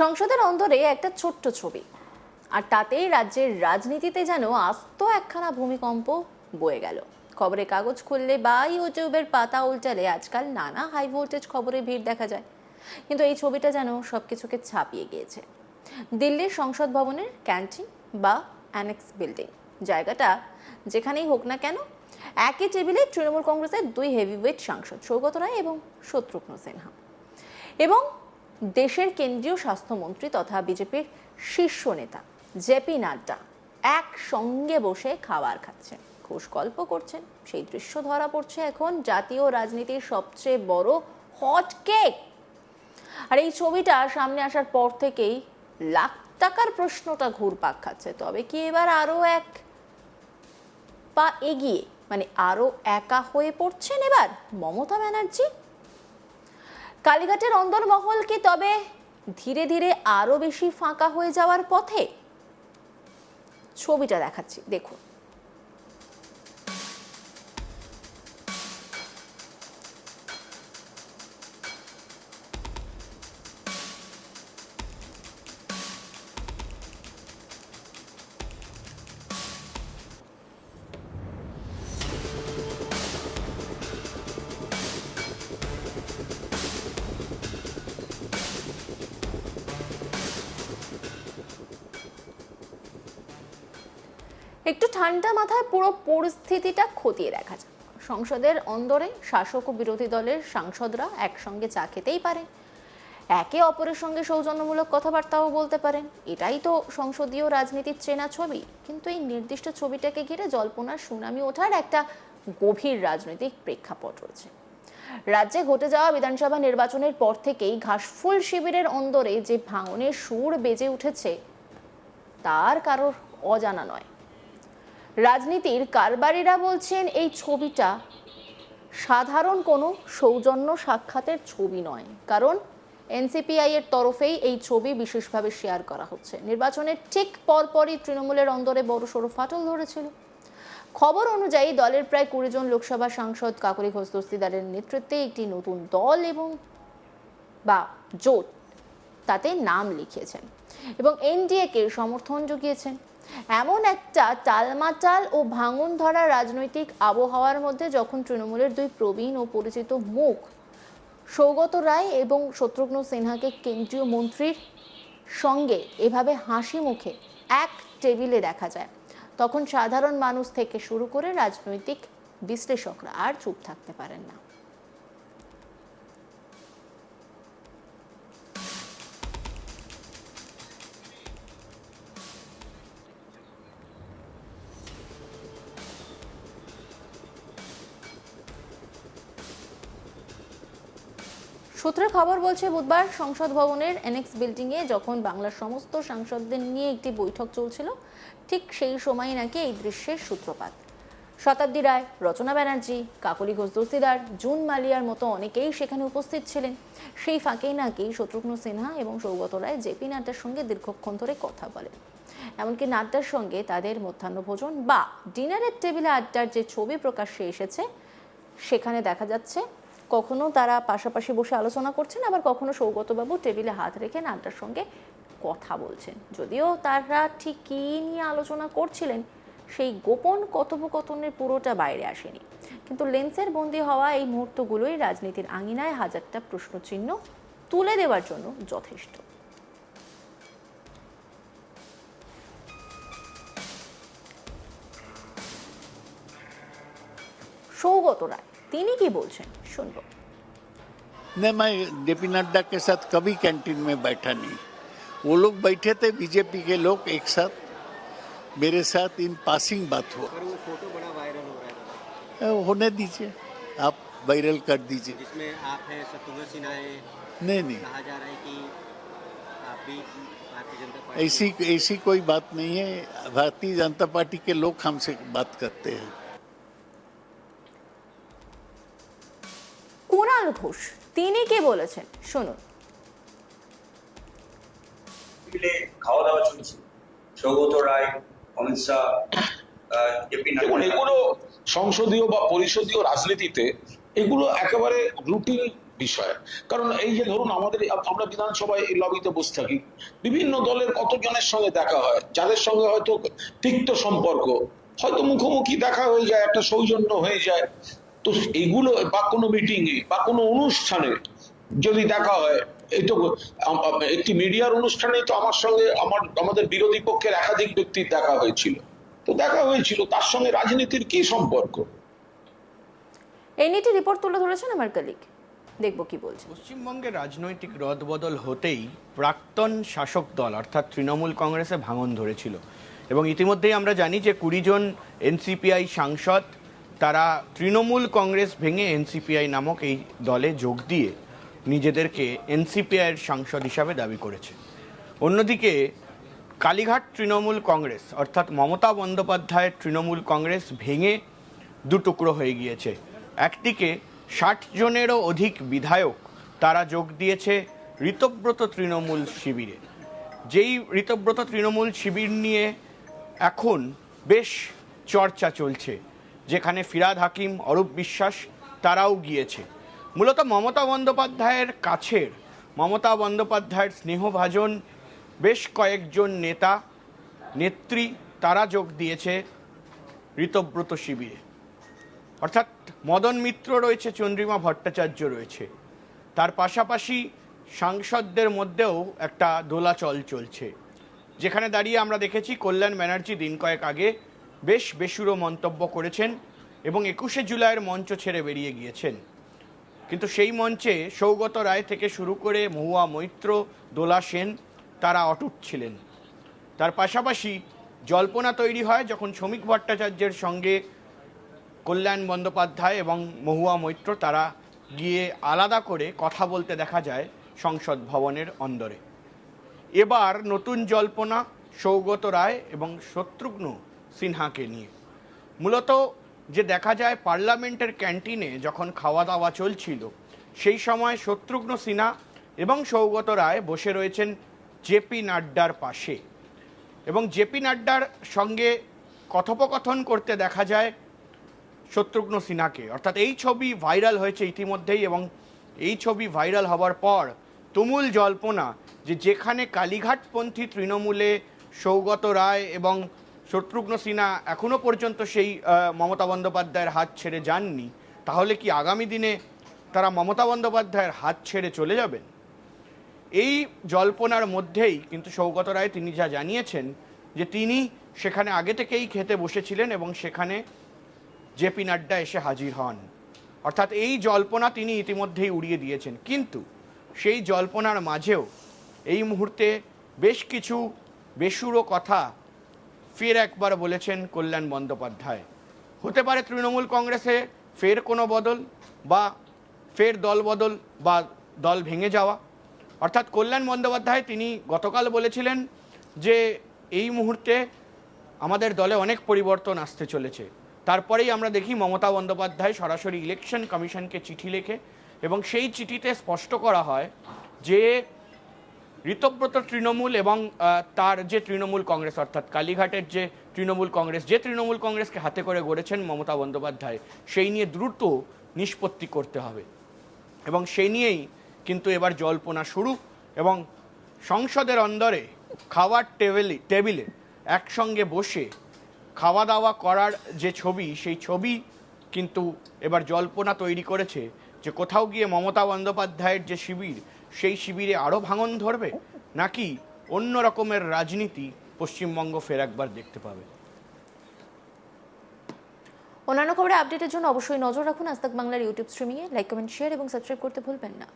সংসদের অন্দরে একটা ছোট্ট ছবি, আর তাতেই রাজ্যের রাজনীতিতে যেন আস্ত একখানা ভূমিকম্প বয়ে গেল। খবরের কাগজ খুললে বা ইউটিউবের পাতা উল্টালে আজকাল নানা হাই ভোল্টেজ খবরে ভিড় দেখা যায়, কিন্তু এই ছবিটা যেন সবকিছুকে ছাপিয়ে গিয়েছে। দিল্লির সংসদ ভবনের ক্যান্টিন বা অ্যানেক্স বিল্ডিং, জায়গাটা যেখানেই হোক না কেন, একই টেবিলে তৃণমূল কংগ্রেসের দুই হেভিওয়েট সাংসদ সৌগত রায় এবং শত্রুঘ্ন সিনহা এবং দেশের কেন্দ্রীয় স্বাস্থ্যমন্ত্রী তথা বিজেপির শীর্ষ নেতা জেপি নাড্ডা একসঙ্গে বসে খাবার খাচ্ছেন, খুশ গল্প করছেন। সেই দৃশ্য ধরা পড়ছে এখন জাতীয় রাজনীতির সবচেয়ে বড় হট কেক। আর এই ছবিটা সামনে আসার পর থেকেই লাখ টাকার প্রশ্নটা ঘুরপাক খাচ্ছে, তবে কি এবার আরো এক পা এগিয়ে, মানে আরো একা হয়ে পড়ছেন এবার মমতা ব্যানার্জি? কালীঘাটের অন্দরমহল কি তবে ধীরে ধীরে আরো বেশি ফাঁকা হয়ে যাওয়ার পথে? ছবিটা দেখাচ্ছি, দেখুন। একটু ঠান্ডা মাথায় পুরো পরিস্থিতিটা খতিয়ে দেখা যাক। সংসদের অন্দরে শাসক ও বিরোধী দলের সাংসদরা একসঙ্গে চা খেতেই পারেন, একে অপরের সঙ্গে সৌজন্যমূলক কথাবার্তাও বলতে পারেন। এটাই তো সংসদীয় রাজনীতির চেনা ছবি। কিন্তু এই নির্দিষ্ট ছবিটাকে ঘিরে জল্পনার সুনামি ওঠার একটা গভীর রাজনৈতিক প্রেক্ষাপট রয়েছে। রাজ্যে ঘটে যাওয়া বিধানসভা নির্বাচনের পর থেকেই ঘাসফুল শিবিরের অন্দরে যে ভাঙনের সুর বেজে উঠেছে তার কারোর অজানা নয়। রাজনীতির কারবারিরা বলছেন এই ছবিটা সাধারণ কোনো সৌজন্য সাক্ষাতের ছবি নয়, কারণ এনসিপিআই এর তরফেই এই ছবি বিশেষভাবে শেয়ার করা হচ্ছে। নির্বাচনের ঠিক পরপরই তৃণমূলের অন্দরে বড়সড় ফাটল ধরেছিল। খবর অনুযায়ী দলের প্রায় 20 জন লোকসভা সাংসদ কাকলি ঘোষ দস্তিদারের নেতৃত্বে একটি নতুন দল বা জোট তাতে নাম লিখিয়েছেন এবং এনডিএ-কে সমর্থন জুগিয়েছেন। এমন একটা টালমাটাল ও ভাঙন ধরা রাজনৈতিক আবহাওয়ার মধ্যে যখন তৃণমূলের দুই প্রবীণ ও পরিচিত মুখ সৌগত রায় এবং শত্রুঘ্ন সিনহাকে কেন্দ্রীয় মন্ত্রীর সঙ্গে এভাবে হাসি মুখে এক টেবিলে দেখা যায়, তখন সাধারণ মানুষ থেকে শুরু করে রাজনৈতিক বিশ্লেষকরা আর চুপ থাকতে পারেন না। সূত্রের খবর বলছে, বুধবার সংসদ ভবনের এনএক্স বিল্ডিংয়ে যখন বাংলার সমস্ত সাংসদদের নিয়ে একটি বৈঠক চলছিল, ঠিক সেই সময় নাকি এই দৃশ্যের সূত্রপাত। শতাব্দী রায়, রচনা ব্যানার্জি, কাকলি ঘোষ দস্তিদার, জুন মালিয়ার মতো অনেকেই সেখানে উপস্থিত ছিলেন। সেই ফাঁকেই নাকি শত্রুঘ্ন সিনহা এবং সৌগত রায় জেপি নাড্ডার সঙ্গে দীর্ঘক্ষণ ধরে কথা বলেন। এমনকি নাড্ডার সঙ্গে তাদের মধ্যাহ্নভোজন বা ডিনারের টেবিলে আড্ডার যে ছবি প্রকাশ্যে এসেছে, সেখানে দেখা যাচ্ছে কখনো তারা পাশাপাশি বসে আলোচনা করছেন, আবার কখনো সৌগতবাবু টেবিলে হাত রেখে নাড্ডার সঙ্গে কথা বলছেন। যদিও তারা ঠিক কী নিয়ে আলোচনা করছিলেন সেই গোপন কথোপকথনের পুরোটা বাইরে আসেনি, কিন্তু লেন্সের বন্দী হওয়া এই মুহূর্তগুলোই রাজনীতির আঙিনায় হাজারটা প্রশ্নচিহ্ন তুলে দেওয়ার জন্য যথেষ্ট। সৌগত রায় তিনি কি বলছেন শুনবো। नहीं, मैं जेपी नड्डा के साथ कभी कैंटीन में बैठा नहीं। वो लोग बैठे थे, बीजेपी के लोग एक साथ, मेरे साथ इन पासिंग बात हुआ। पर वो फोटो बड़ा वायरल हो रहा है, होने दीजिए, आप वायरल कर दीजिए। जिसमें आप हैं, शत्रुघ्न सिन्हा है, नहीं, कहा जा रहा है कि आप भी भारतीय जनता पार्टी। ऐसी कोई बात नहीं है। भारतीय जनता पार्टी के लोग हमसे बात करते हैं। কুণাল ঘোষ তিনি কি বলেছেন শুনুন। খাওয়া দাওয়া চলছে, সৌগত রায়, অমিত শাহ, এগুলো সংসদীয় বা পরিষদীয় রাজনীতিতে এগুলো একেবারে রুটিন বিষয়। কারণ এই যে ধরুন আমাদের আমরা বিধানসভায় এই লবিতে বসে থাকি, বিভিন্ন দলের কতজনের সঙ্গে দেখা হয়, যাদের সঙ্গে হয়তো তিক্ত সম্পর্ক, হয়তো মুখোমুখি দেখা হয়ে যায়, একটা সৌজন্য হয়ে যায়। তো এগুলো বা কোনো মিটিং এ বা কোনো অনুষ্ঠানে যদি দেখা হয়, এই তো একটি মিডিয়ার অনুষ্ঠানে তো আমার সঙ্গে আমাদের বিরোধী পক্ষের একাধিক ব্যক্তির দেখা হয়েছিল। তো দেখা হয়েছিল, তার সঙ্গে রাজনীতির কি সম্পর্ক? এই নিয়ে একটি রিপোর্ট তুলে ধরেছেন আমার কলিগ, দেখবো কি বলছে। পশ্চিমবঙ্গের রাজনৈতিক রদবদল হতেই প্রাক্তন শাসক দল অর্থাৎ তৃণমূল কংগ্রেসে ভাঙন ধরেছিল এবং ইতিমধ্যেই আমরা জানি যে 20 জন এনসিপিআই সাংসদ তারা তৃণমূল কংগ্রেস ভেঙে এনসিপিআই নামক এই দলে যোগ দিয়ে নিজেদেরকে এনসিপিআইয়ের সাংসদ হিসাবে দাবি করেছে। অন্যদিকে কালীঘাট তৃণমূল কংগ্রেস অর্থাৎ মমতা বন্দ্যোপাধ্যায়ের তৃণমূল কংগ্রেস ভেঙে দুটুকরো হয়ে গিয়েছে। একদিকে 60 জনেরও অধিক বিধায়ক তারা যোগ দিয়েছে ঋতব্রত তৃণমূল শিবিরে। যেই ঋতব্রত তৃণমূল শিবির নিয়ে এখন বেশ চর্চা চলছে, যেখানে ফিরহাদ হাকিম, অরূপ বিশ্বাস তারাও গিয়েছে। মূলত মমতা বন্দ্যোপাধ্যায়ের কাছের, মমতা বন্দ্যোপাধ্যায়ের স্নেহভাজন বেশ কয়েকজন নেতা নেত্রী তারা যোগ দিয়েছে ঋতব্রত শিবিরে। অর্থাৎ মদন মিত্র রয়েছে, চন্দ্রিমা ভট্টাচার্য রয়েছে, তার পাশাপাশি সাংসদদের মধ্যেও একটা দোলাচল চলছে, যেখানে দাঁড়িয়ে আমরা দেখেছি কল্যাণ ব্যানার্জি দিন কয়েক আগে বেশ বেসুরো মন্তব্য করেছেন এবং 21শে জুলাইয়ের মঞ্চ ছেড়ে বেরিয়ে গিয়েছেন। কিন্তু সেই মঞ্চে সৌগত রায় থেকে শুরু করে মহুয়া মৈত্র, দোলা সেন তারা অটুট ছিলেন। তার পাশাপাশি জল্পনা তৈরি হয় যখন শ্রমিক ভট্টাচার্যের সঙ্গে কল্যাণ বন্দ্যোপাধ্যায় এবং মহুয়া মৈত্র তারা গিয়ে আলাদা করে কথা বলতে দেখা যায় সংসদ ভবনের অন্দরে। এবার নতুন জল্পনা সৌগত রায় এবং শত্রুঘ্ন সিনহাকে নিয়ে। মূলত যে দেখা যায় পার্লামেন্টের ক্যান্টিনে যখন খাওয়া দাওয়া চলছিল, সেই সময় শত্রুঘ্ন সিনহা এবং সৌগত রায় বসে রয়েছেন জেপি নাড্ডার পাশে এবং জেপি নাড্ডার সঙ্গে কথোপকথন করতে দেখা যায় শত্রুঘ্ন সিনহাকে। অর্থাৎ এই ছবি ভাইরাল হয়েছে ইতিমধ্যেই এবং এই ছবি ভাইরাল হওয়ার পর তুমুল জল্পনা যে যেখানে কালীঘাটপন্থী তৃণমূলে সৌগত রায় এবং শত্রুঘ্ন সিনহা এখনও পর্যন্ত সেই মমতা বন্দ্যোপাধ্যায়ের হাত ছেড়ে যাননি, তাহলে কি আগামী দিনে তারা মমতা বন্দ্যোপাধ্যায়ের হাত ছেড়ে চলে যাবেন? এই জল্পনার মধ্যেই কিন্তু সৌগত রায় তিনি যা জানিয়েছেন যে তিনি সেখানে আগে থেকেই খেতে বসেছিলেন এবং সেখানে জেপি নাড্ডা এসে হাজির হন। অর্থাৎ এই জল্পনা তিনি ইতিমধ্যেই উড়িয়ে দিয়েছেন। কিন্তু সেই জল্পনার মাঝেও এই মুহূর্তে বেশ কিছু বেসুরো কথা ফের একবার বলেছেন কল্যাণ বন্দ্যোপাধ্যায়। হতে পারে তৃণমূল কংগ্রেসে ফের কোনো বদল বা ফের দল বদল বা দল ভেঙে যাওয়া। অর্থাৎ কল্যাণ বন্দ্যোপাধ্যায় তিনি গতকাল বলেছিলেন যে এই মুহূর্তে আমাদের দলে অনেক পরিবর্তন আসতে চলেছে। তারপরেই আমরা দেখি মমতা বন্দ্যোপাধ্যায় সরাসরি ইলেকশন কমিশনকে চিঠি লেখে এবং সেই চিঠিতে স্পষ্ট করা হয় যে ঋতব্রত তৃণমূল এবং তার যে তৃণমূল কংগ্রেস অর্থাৎ কালীঘাটের যে তৃণমূল কংগ্রেসকে হাতে করে গড়েছেন মমতা বন্দ্যোপাধ্যায়, সেই নিয়ে দ্রুত নিষ্পত্তি করতে হবে এবং সেই নিয়েই কিন্তু এবার জল্পনা শুরু এবং সংসদের অন্দরে খাওয়ার টেবিলে একসঙ্গে বসে খাওয়া দাওয়া করার যে ছবি, সেই ছবি কিন্তু এবার জল্পনা তৈরি করেছে যে কোথাও গিয়ে মমতা বন্দ্যোপাধ্যায়ের যে শিবির, সেই শিবিরে আরও ভাঙন ধরবে নাকি অন্য রকমের রাজনীতি পশ্চিমবঙ্গ ফের একবার দেখতে পাবে। অন্যান্য খবরে আপডেটের জন্য অবশ্যই নজর রাখুন আজ তাক বাংলার ইউটিউব স্ট্রিমিংয়ে। লাইক, কমেন্ট, শেয়ার এবং সাবস্ক্রাইব করতে ভুলবেন না।